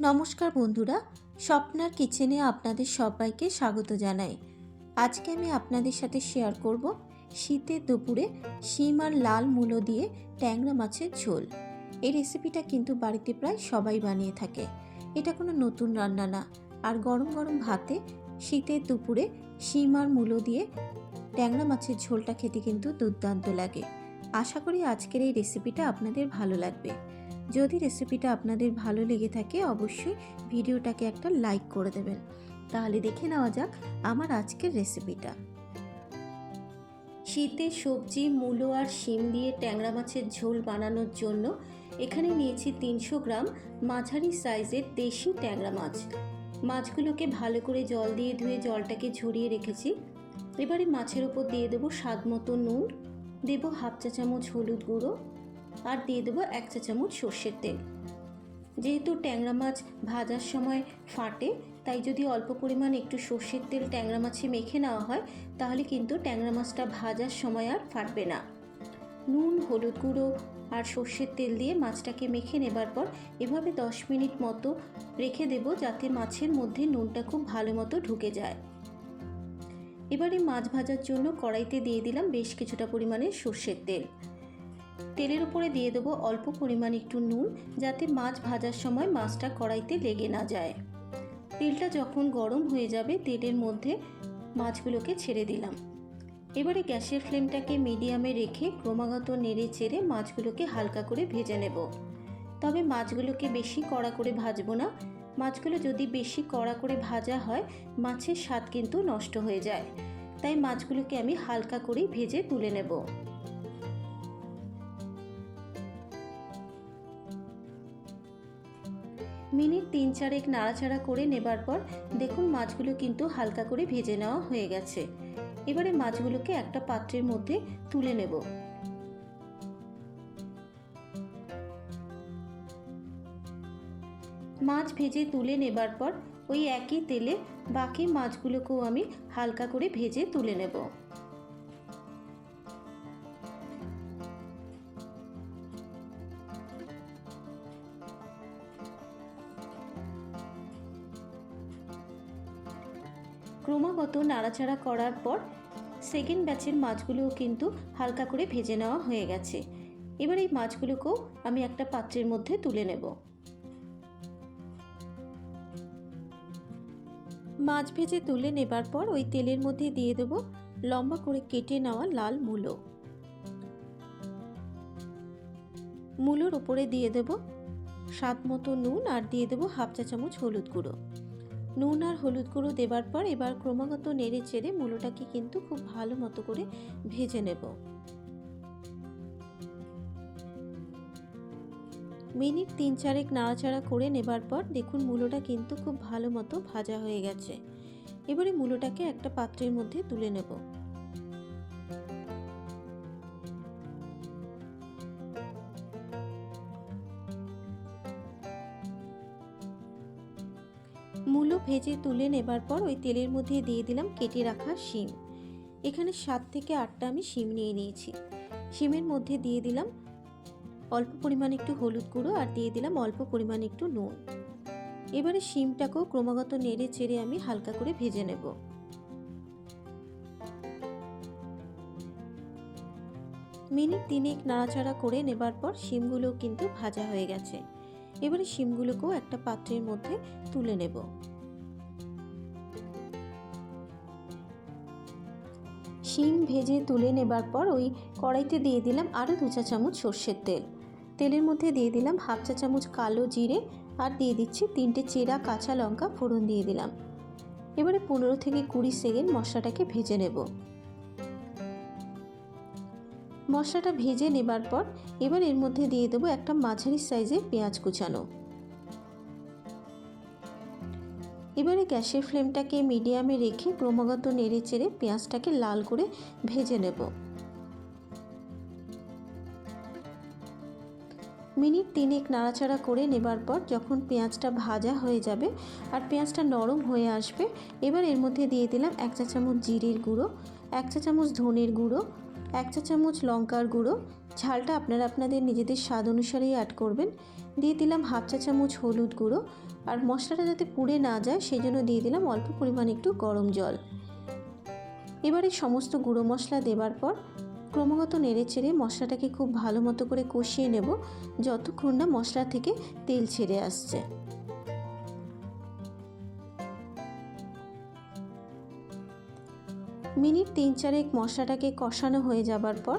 নমস্কার বন্ধুরা, স্বপ্নার কিচেনে আপনাদের সবাইকে স্বাগত জানাই। আজকে আমি আপনাদের সাথে শেয়ার করব শীতের দুপুরে শিম আর লাল মূলো দিয়ে ট্যাংরা মাছের ঝোল। এই রেসিপিটা কিন্তু বাড়িতে প্রায় সবাই বানিয়ে থাকে। এটা কোনো নতুন রান্না না, আর গরম গরম ভাতে শীতের দুপুরে শিম আর মূলো দিয়ে ট্যাংরা মাছের ঝোলটা খেতে কিন্তু দুর্দান্ত লাগে। আশা করি আজকের এই রেসিপিটা আপনাদের ভালো লাগবে। যদি রেসিপিটা আপনাদের ভালো লেগে থাকে অবশ্যই ভিডিওটাকে একটা লাইক করে দেবেন। তাহলে দেখে নেওয়া যাক আমার আজকের রেসিপিটা। শীতের সবজি মূলো আর শিম দিয়ে ট্যাংরা মাছের ঝোল বানানোর জন্য এখানে নিয়েছি 300 গ্রাম মাঝারি সাইজের দেশি ট্যাংরা মাছ। মাছগুলোকে ভালো করে জল দিয়ে ধুয়ে জলটাকে ঝরিয়ে রেখেছি। এবারে মাছের ওপর দিয়ে দেবো স্বাদ মতো নুন, দেবো হাফ চা চামচ হলুদ গুঁড়ো আর দিয়ে দেবো 1 চা চামচ সর্ষের তেল। যেহেতু ট্যাংরা মাছ ভাজার সময় ফাটে, তাই যদি অল্প পরিমাণ একটু সর্ষের তেল ট্যাংরা মাছে মেখে নেওয়া হয় তাহলে কিন্তু ট্যাংরা মাছটা ভাজার সময় আর ফাটবে না। নুন, হলুদ গুঁড়ো আর সর্ষের তেল দিয়ে মাছটাকে মেখে নেবার পর এভাবে 10 মিনিট মতো রেখে দেব, যাতে মাছের মধ্যে নুনটা খুব ভালো মতো ঢুকে যায়। এবারে মাছ ভাজার জন্য কড়াইতে দিয়ে দিলাম বেশ কিছুটা পরিমাণে সর্ষের তেল। তেলের উপরে দিয়ে দেবো অল্প পরিমাণ একটু নুন, যাতে মাছ ভাজার সময় মাছটা কড়াইতে লেগে না যায়। তেলটা যখন গরম হয়ে যাবে তেলের মধ্যে মাছগুলোকে ছেড়ে দিলাম। এবারে গ্যাসের ফ্লেমটাকে মিডিয়ামে রেখে ক্রমাগত নেড়ে চেড়ে মাছগুলোকে হালকা করে ভেজে নেব। তবে মাছগুলোকে বেশি কড়া করে ভাজবো না। মাছগুলো যদি বেশি কড়া করে ভাজা হয় মাছের স্বাদ কিন্তু নষ্ট হয়ে যায়, তাই মাছগুলোকে আমি হালকা করেই ভেজে তুলে নেব। মিনিট 3-4 নাড়াচাড়া করে নেবার পর দেখুন মাছগুলো কিন্তু হালকা করে ভেজে নেওয়া হয়ে গেছে। এবারে মাছগুলোকে একটা পাত্রের মধ্যে তুলে নেব। মাছ ভেজে তুলে নেবার পর ওই একই তেলে বাকি মাছগুলোকেও আমি হালকা করে ভেজে তুলে নেব। ক্রমাগত নাড়াচাড়া করার পর সেকেন্ড ব্যাচের মাছগুলোও কিন্তু হালকা করে ভেজে নেওয়া হয়ে গেছে। এবার এই মাছগুলোকেও আমি একটা পাত্রের মধ্যে তুলে নেব। মাছ ভেজে তুলে নেবার পর ওই তেলের মধ্যে দিয়ে দেব লম্বা করে কেটে নেওয়া লাল মূলো। মূলোর উপরে দিয়ে দেব স্বাদ মতো নুন আর দিয়ে দেব হাফ চা চামচ হলুদ গুঁড়ো। নুন আর হলুদ গুঁড়ো দেবার পর এবার ক্রমাগত নেড়ে চেড়ে মূলোটাকে কিন্তু খুব ভালো মতো করে ভেজে নেব। মিনিট 3-4 নাড়াচাড়া করে নেবার পর দেখুন মূলোটা কিন্তু খুব ভালো মতো ভাজা হয়ে গেছে। এবারে মূলোটাকে একটা পাত্রের মধ্যে তুলে নেব। মূলো ভেজে তুলে নেবার পর ওই তেলের মধ্যে দিয়ে দিলাম কেটে রাখা শিম। এখানে 7 থেকে 8টা আমি শিম নিয়ে নিয়েছি। শিমের মধ্যে দিয়ে দিলাম অল্প পরিমাণ একটু হলুদ গুঁড়ো আর দিয়ে দিলাম অল্প পরিমাণ একটু নুন। এবারে শিমটাকেও ক্রমাগত নেড়ে চেড়ে আমি হালকা করে ভেজে নেব। মিনিট 3 নাড়াচাড়া করে নেবার পর শিমগুলো কিন্তু ভাজা হয়ে গেছে। এবারে শিমগুলোকেও একটা পাত্রের মধ্যে তুলে নেব। শিম ভেজে তুলে নেবার পর ওই কড়াইতে দিয়ে দিলাম আরও 2 চা চামচ সর্ষের তেল। তেলের মধ্যে দিয়ে দিলাম হাফ চা চামচ কালো জিরে আর দিয়ে দিচ্ছি 3টে চেরা কাঁচা লঙ্কা ফোড়ন দিয়ে দিলাম। এবারে 15 থেকে 20 সেকেন্ড মশলাটাকে ভেজে নেব। মশলাটা ভেজে নেবার পর এবার এর মধ্যে দিয়ে দেবো একটা মাঝারি সাইজের পেঁয়াজ কুচানো। এবারে গ্যাসের ফ্লেমটাকে মিডিয়ামে রেখে ক্রমাগত নেড়ে চেড়ে পেঁয়াজটাকে লাল করে ভেজে নেব। মিনিট 3 নাড়াচাড়া করে নেবার পর যখন পেঁয়াজটা ভাজা হয়ে যাবে আর পেঁয়াজটা নরম হয়ে আসবে, এবার এর মধ্যে দিয়ে দিলাম 1 চা চামচ জিরের গুঁড়ো, 1 চা চামচ ধনের গুঁড়ো 1 চা চামচ লঙ্কার গুঁড়ো, ঝালটা আপনারা আপনাদের নিজেদের স্বাদ অনুসারেই অ্যাড করবেন। দিয়ে দিলাম 1/2 চা চামচ হলুদ গুঁড়ো, আর মশলাটা যাতে পুড়ে না যায় সেই জন্য দিয়ে দিলাম অল্প পরিমাণে একটু গরম জল। এবারে সমস্ত গুঁড়ো মশলা দেওয়ার পর ক্রমাগত নেড়েচেড়ে মশলাটাকে খুব ভালো মতো করে কষিয়ে নেব যতক্ষণ না মশলা থেকে তেল ছেড়ে আসছে। মিনিট 3-4 মশলাটাকে কষানো হয়ে যাবার পর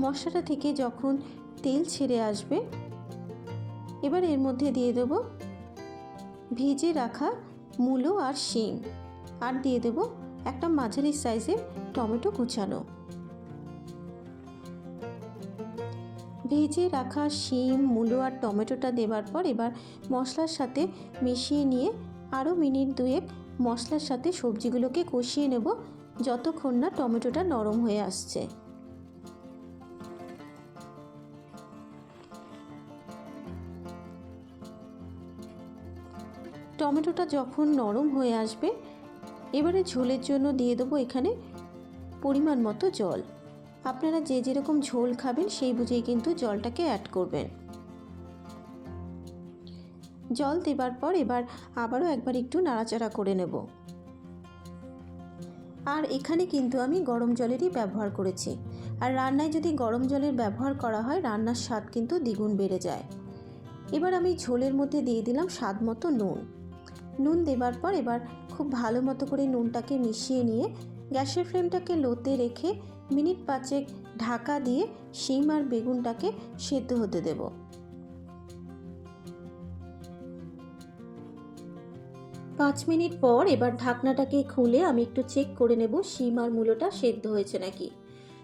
মশলাটা থেকে যখন তেল ছেড়ে আসবে, এবার এর মধ্যে দিয়ে দেব ভেজে রাখা মূলো আর শিম, আর দিয়ে দেব একটা মাঝারি সাইজের টমেটো কুচানো। ভেজে রাখা শিম, মূলো আর টমেটোটা দেওয়ার পর এবার মশলার সাথে মিশিয়ে নিয়ে আরও মিনিট 2 মশলার সাথে সবজিগুলোকে কষিয়ে নেব যতক্ষণ না টমেটোটা নরম হয়ে আসছে। টমেটোটা যখন নরম হয়ে আসবে, এবারে ঝোলের জন্য দিয়ে দেবো এখানে পরিমাণ মতো জল। আপনারা যে যেরকম ঝোল খাবেন সেই বুঝেই কিন্তু জলটাকে অ্যাড করবেন। জল দেবার পর এবার আবারও একবার একটু নাড়াচাড়া করে নেব। আর এখানে কিন্তু আমি গরম জলেরই ব্যবহার করেছি, আর রান্নায় যদি গরম জলের ব্যবহার করা হয় রান্নার স্বাদ কিন্তু দ্বিগুণ বেড়ে যায়। এবার আমি ঝোলের মধ্যে দিয়ে দিলাম স্বাদ মতো নুন। নুন দেবার পর এবার খুব ভালো মতো করে নুনটাকে মিশিয়ে নিয়ে গ্যাসের ফ্লেমটাকে লোতে রেখে মিনিট 5 ঢাকা দিয়ে শিম আর বেগুনটাকে সেদ্ধ হতে দেব। পাঁচ মিনিট পর এবার ঢাকনাটাকে খুলে আমি একটু চেক করে নেব শিম আর মূলোটা সেদ্ধ হয়েছে নাকি।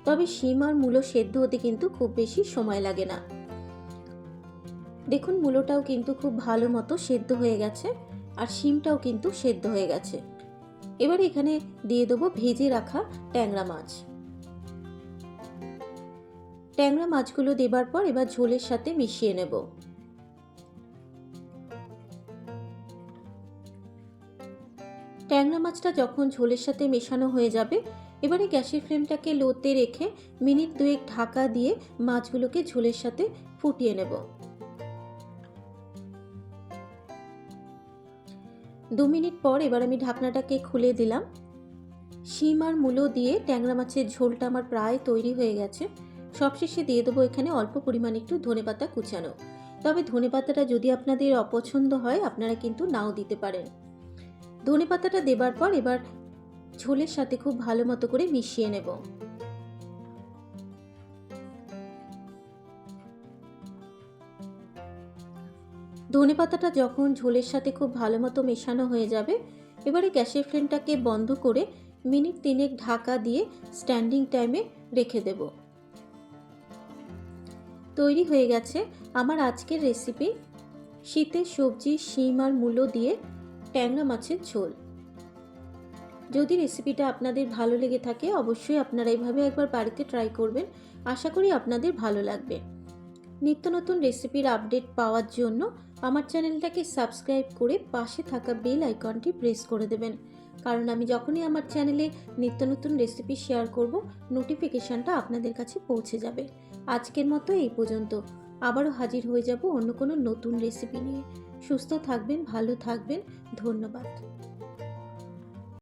তবে শিম আর মূলো সেদ্ধ হতে কিন্তু খুব বেশি সময় লাগে না। দেখুন মূলোটাও কিন্তু খুব ভালো মতো সেদ্ধ হয়ে গেছে, আর শিমটাও কিন্তু সেদ্ধ হয়ে গেছে। এবার এখানে দিয়ে দেবো ভেজে রাখা ট্যাংরা মাছ। ট্যাংরা মাছগুলো দেবার পর এবার ঝোলের সাথে মিশিয়ে নেব। ট্যাংরা মাছটা যখন ঝোলের সাথে মেশানো হয়ে যাবে, এবারে গ্যাসের ফ্লেমটাকে লোতে রেখে মিনিট 2 ঢাকা দিয়ে মাছগুলোকে ঝোলের সাথে ফুটিয়ে নেব। 2 মিনিট পর এবার আমি ঢাকনাটাকে খুলে দিলাম। শিম আর মূলো দিয়ে ট্যাংরা মাছের ঝোলটা আমার প্রায় তৈরি হয়ে গেছে। সবশেষে দিয়ে দেবো এখানে অল্প পরিমাণ একটু ধনেপাতা কুচানো। তবে ধনেপাতাটা যদি আপনাদের অপছন্দ হয় আপনারা কিন্তু নাও দিতে পারেন। ধনেপাতাটা দেবার পর এবার ঝোলের সাথে খুব ভালো মতো করে মিশিয়ে নেব। ধনেপাতাটা যখন ঝোলের সাথে খুব ভালো মতো মেশানো হয়ে যাবে, এবারে গ্যাসের ফ্লেমটাকে বন্ধ করে মিনিট 3 ঢাকা দিয়ে স্ট্যান্ডিং টাইমে রেখে দেব। তৈরি হয়ে গেছে আমার আজকের রেসিপি, শীতের সবজি শিম আর মূলো দিয়ে ট্যাংরা মাছের ঝোল। যদি রেসিপিটা আপনাদের ভালো লেগে থাকে অবশ্যই আপনারা এইভাবে একবার বাড়িতে ট্রাই করবেন। আশা করি আপনাদের ভালো লাগবে। নিত্য নতুন রেসিপির আপডেট পাওয়ার জন্য আমার চ্যানেলটাকে সাবস্ক্রাইব করে পাশে থাকা বেল আইকনটি প্রেস করে দেবেন, কারণ আমি যখনই আমার চ্যানেলে নিত্য নতুন রেসিপি শেয়ার করব নোটিফিকেশানটা আপনাদের কাছে পৌঁছে যাবে। আজকের মতো এই পর্যন্ত, আবারও হাজির হয়ে যাব অন্য কোনো নতুন রেসিপি নিয়ে। সুস্থ থাকবেন, ভালো থাকবেন, ধন্যবাদ।